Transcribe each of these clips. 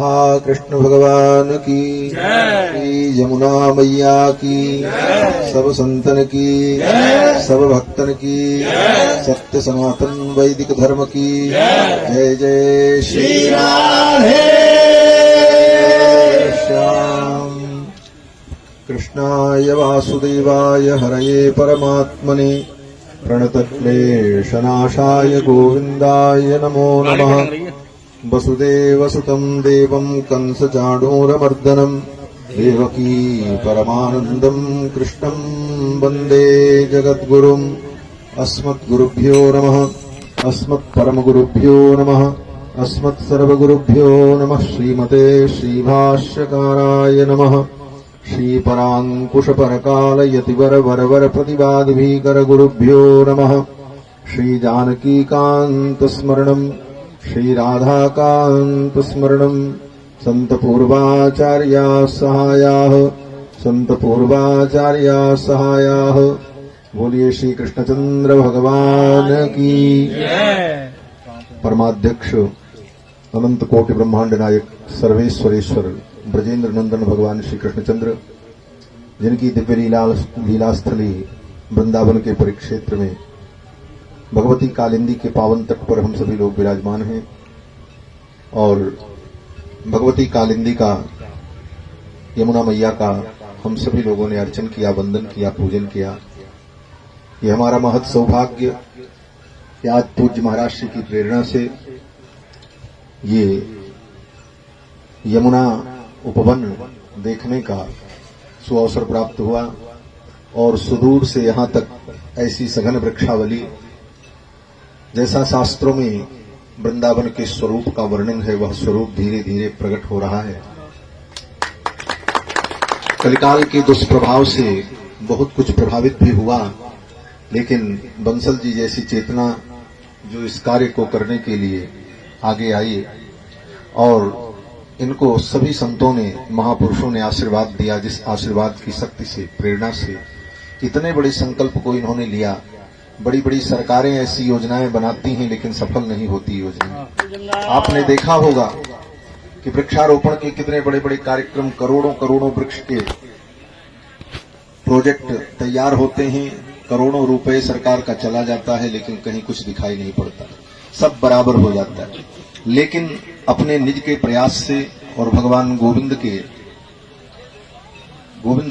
राधा कृष्ण भगवान की श्री यमुना मैया की सब संतन की सब भक्तन की सत्य सनातन वैदिक धर्म की जय जय श्री राधे श्याम। कृष्णाय वासुदेवाय हरये परमात्मने प्रणतक्लेशनाशाय गोविन्दाय नमो नमः। वसुदेवसुतं देवं कंसचाणूरमर्दनं देवकी परमानन्दं कृष्णं वन्दे जगद्गुरुम्। अस्मद्गुरुभ्यो नमः। अस्मत्परमगुरुभ्यो नमः। अस्मत्सर्वगुरुभ्यो नमः। श्रीमते श्रीभाष्यकाराय नमः। श्रीपराङ्कुशपरकालयतिवरवरवरप्रतिवादिभीकरगुरुभ्यो नमः। श्रीजानकीकान्तस्मरणम् श्रीराधाकान्तस्मरणम् सन्तपूर्वाचार्याः सहायाः बोलिए श्री कृष्णचंद्र भगवान की। परमाध्यक्ष अनंत कोटि ब्रह्मांड नायक सर्वेश्वरेश्वर ब्रजेंद्र नंदन भगवान श्री कृष्णचंद्र, जिनकी दिव्य लीलास्थली वृंदावन के परिक्षेत्र में भगवती कालिंदी के पावन तट पर हम सभी लोग विराजमान हैं और भगवती कालिंदी का, यमुना मैया का हम सभी लोगों ने अर्चन किया, वंदन किया, पूजन किया। ये हमारा महत सौभाग्य कि आज पूज्य महाराज श्री की प्रेरणा से ये यमुना उपवन देखने का सुअवसर प्राप्त हुआ और सुदूर से यहाँ तक ऐसी सघन वृक्षावली, जैसा शास्त्रों में वृंदावन के स्वरूप का वर्णन है, वह स्वरूप धीरे धीरे प्रकट हो रहा है। कलिकाल के दुष्प्रभाव से बहुत कुछ प्रभावित भी हुआ, लेकिन बंसल जी जैसी चेतना जो इस कार्य को करने के लिए आगे आई और इनको सभी संतों ने, महापुरुषों ने आशीर्वाद दिया, जिस आशीर्वाद की शक्ति से, प्रेरणा से इतने बड़े संकल्प को इन्होंने लिया। बड़ी बड़ी सरकारें ऐसी योजनाएं बनाती हैं लेकिन सफल नहीं होती योजना। आपने देखा होगा कि वृक्षारोपण के कितने बड़े बड़े कार्यक्रम, करोड़ों करोड़ों वृक्ष के प्रोजेक्ट तैयार होते हैं, करोड़ों रुपए सरकार का चला जाता है, लेकिन कहीं कुछ दिखाई नहीं पड़ता, सब बराबर हो जाता है। लेकिन अपने निज के प्रयास से और भगवान गोविंद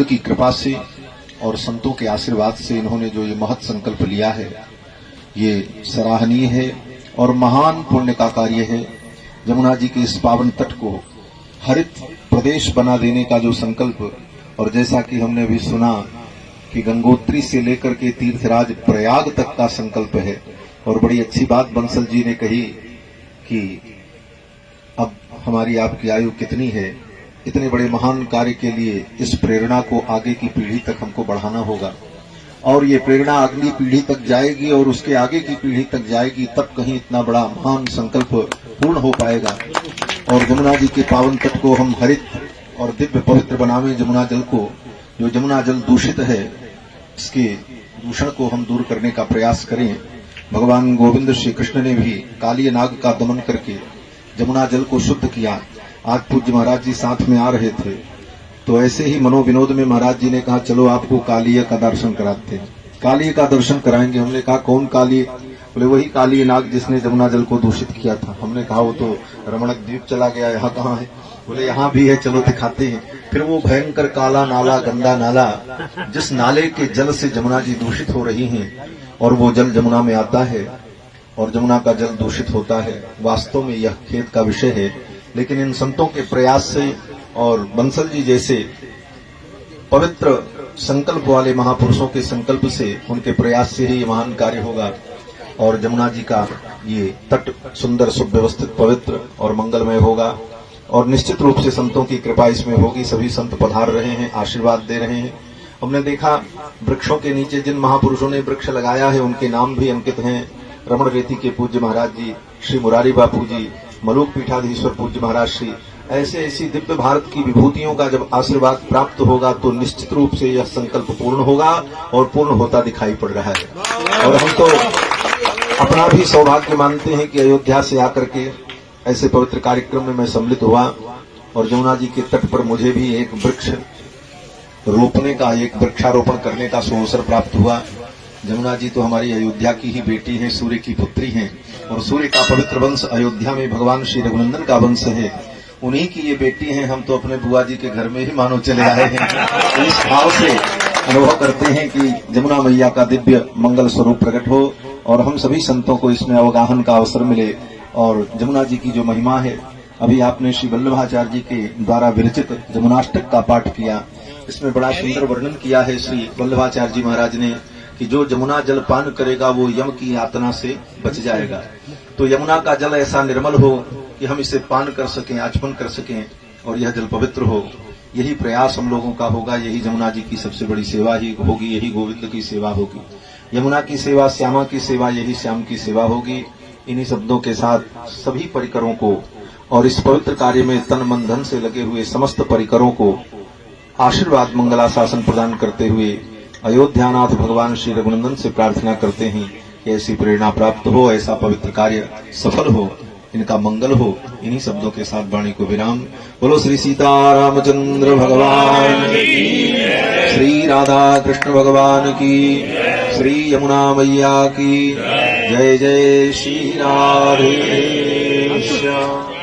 की कृपा से और संतों के आशीर्वाद से इन्होंने जो ये महत् संकल्प लिया है, ये सराहनीय है और महान पुण्य का कार्य है। यमुना जी के इस पावन तट को हरित प्रदेश बना देने का जो संकल्प, और जैसा कि हमने भी सुना कि गंगोत्री से लेकर के तीर्थराज प्रयाग तक का संकल्प है। और बड़ी अच्छी बात बंसल जी ने कही कि अब हमारी आपकी आयु कितनी है, इतने बड़े महान कार्य के लिए इस प्रेरणा को आगे की पीढ़ी तक हमको बढ़ाना होगा और ये प्रेरणा अगली पीढ़ी तक जाएगी और उसके आगे की पीढ़ी तक जाएगी, तब कहीं इतना बड़ा महान संकल्प पूर्ण हो पाएगा। और यमुना जी के पावन तट को हम हरित और दिव्य पवित्र बनावे। यमुना जल को, जो यमुना जल दूषित है, इसके दूषण को हम दूर करने का प्रयास करें। भगवान गोविंद श्री कृष्ण ने भी कालिय नाग का दमन करके यमुना जल को शुद्ध किया। आज पूज्य महाराज जी साथ में आ रहे थे तो ऐसे ही मनोविनोद में महाराज जी ने कहा, चलो आपको कालिय का दर्शन कराते हैं। कालिय का दर्शन कराएंगे। हमने कहा कौन कालिय? बोले वही कालिय नाग जिसने यमुना जल को दूषित किया था। हमने कहा वो तो रमणक द्वीप चला गया, यहाँ कहाँ है? बोले यहाँ भी है, चलो दिखाते हैं। फिर वो भयंकर काला नाला, गंदा नाला, जिस नाले के जल से यमुना जी दूषित हो रही हैं और वो जल यमुना में आता है और यमुना का जल दूषित होता है। वास्तव में यह खेद का विषय है, लेकिन इन संतों के प्रयास से और बंसल जी जैसे पवित्र संकल्प वाले महापुरुषों के संकल्प से, उनके प्रयास से ही ये महान कार्य होगा और यमुना जी का ये तट सुंदर, सुव्यवस्थित, पवित्र और मंगलमय होगा। और निश्चित रूप से संतों की कृपा इसमें होगी। सभी संत पधार रहे हैं, आशीर्वाद दे रहे हैं। हमने देखा वृक्षों के नीचे जिन महापुरुषों ने वृक्ष लगाया है उनके नाम भी अंकित हैं। रमण रेती के पूज्य महाराज जी, श्री मुरारी बापू जी, मलूक पीठाधीश्वर पूज्य महाराज श्री, ऐसी दिव्य भारत की विभूतियों का जब आशीर्वाद प्राप्त होगा तो निश्चित रूप से यह संकल्प पूर्ण होगा और पूर्ण होता दिखाई पड़ रहा है। और हम तो अपना भी सौभाग्य मानते हैं कि अयोध्या से आकर के ऐसे पवित्र कार्यक्रम में मैं सम्मिलित हुआ और जमुना जी के तट पर मुझे भी एक वृक्ष रोपने का, एक वृक्षारोपण करने का सुअवसर प्राप्त हुआ। जमुना जी तो हमारी अयोध्या की ही बेटी हैं, सूर्य की पुत्री हैं, और सूर्य का पवित्र वंश अयोध्या में भगवान श्री रघुनंदन का वंश है। उन्हीं की ये बेटी हैं। हम तो अपने बुआ जी के घर में ही मानो चले आए हैं। इस भाव से अनुभव करते हैं कि जमुना मैया का दिव्य मंगल स्वरूप प्रकट हो और हम सभी संतों को इसमें अवगाहन का अवसर मिले। और जमुना जी की जो महिमा है, अभी आपने श्री वल्लभाचार्य जी के द्वारा विरचित जमुनाष्टक का पाठ किया। इसमें बड़ा सुंदर वर्णन किया है श्री वल्लभाचार्य जी महाराज ने कि जो जमुना जल पान करेगा वो यम की यातना से बच जाएगा। तो यमुना का जल ऐसा निर्मल हो कि हम इसे पान कर सकें, आचमन कर सकें और यह जल पवित्र हो। यही प्रयास हम लोगों का होगा। यही जमुना जी की सबसे बड़ी सेवा ही होगी, यही गोविंद की सेवा होगी। यमुना की सेवा, श्यामा की सेवा, यही श्याम की सेवा होगी। इन्हीं शब्दों के साथ सभी परिकरों को और इस पवित्र कार्य में तन मन धन से लगे हुए समस्त परिकरों को आशीर्वाद मंगलाशासन प्रदान करते हुए अयोध्यानाथ भगवान श्री रघुनंदन से प्रार्थना करते हैं कि ऐसी प्रेरणा प्राप्त हो, ऐसा पवित्र कार्य सफल हो, इनका मंगल हो। इन्हीं शब्दों के साथ वाणी को विराम। बोलो श्री सीतारामचंद्र भगवान की, श्री राधा कृष्ण भगवान की, श्री यमुना मैया की जय। जय श्री राधे श्याम।